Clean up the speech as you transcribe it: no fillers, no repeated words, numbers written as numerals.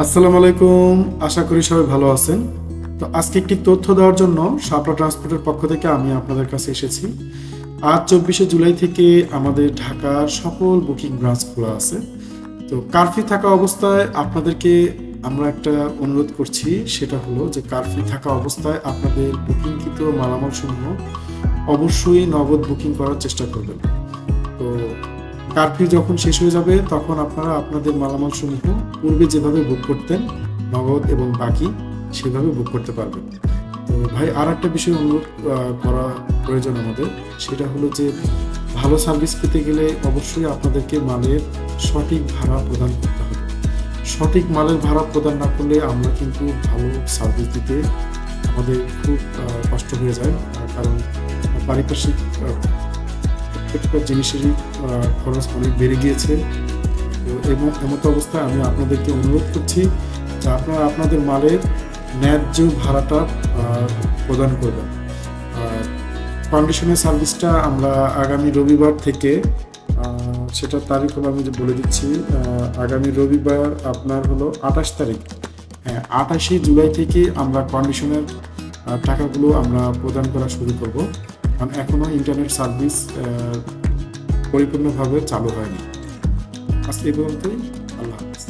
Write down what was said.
আসসালামু আলাইকুম। আশা করি সবাই ভালো আছেন। তো আজকে একটি তথ্য দেওয়ার জন্য শাপলা ট্রান্সপোর্টের পক্ষ থেকে আমি আপনাদের কাছে এসেছি। আজ 24শে জুলাই থেকে আমাদের ঢাকার সকল বুকিং ব্রাঞ্চ খোলা আছে। তো কারফিউ থাকা অবস্থায় আপনাদেরকে আমরা একটা অনুরোধ করছি, সেটা হলো যে কারফিউ থাকা অবস্থায় আপনাদের বুকিংকৃত মালামালসমূহ অবশ্যই নগদ বুকিং করার চেষ্টা করবেন। তো কারফিউ যখন শেষ হয়ে যাবে তখন আপনারা আপনাদের মালামাল সমূহ পূর্বে যেভাবে বুক করতেন নগদ এবং বাকি সেভাবে বুক করতে পারবেন। তো ভাই আর একটা বিষয় অনুরোধ করা প্রয়োজন আমাদের, সেটা হলো যে ভালো সার্ভিস পেতে গেলে অবশ্যই আপনাদেরকে মালের সঠিক ভাড়া প্রদান করতে হবে। সঠিক মালের ভাড়া প্রদান না করলে আমরা কিন্তু ভালো সার্ভিস দিতে আমাদের খুব কষ্ট হয়ে যায়, কারণ পারিপার্শ্বিক প্রত্যেকটা জিনিসেরই খরচ অনেক বেড়ে গিয়েছে। তো এবং এমতো অবস্থায় আমি আপনাদেরকে অনুরোধ করছি যে আপনারা আপনাদের মালের ন্যায্য ভাড়াটা প্রদান করবেন। কন্ডিশনের সার্ভিসটা আমরা আগামী রবিবার থেকে, সেটার তারিখ হলো আমি যে বলে দিচ্ছি, আগামী রবিবার আপনার হলো 28 তারিখ। হ্যাঁ, 28শে জুলাই থেকে আমরা কন্ডিশনের টাকাগুলো আমরা প্রদান করা শুরু করব, কারণ এখনও ইন্টারনেট সার্ভিস পরিপূর্ণভাবে চালু হয়নি। আজকে এই পর্যন্তই। আল্লাহ হাফেজ।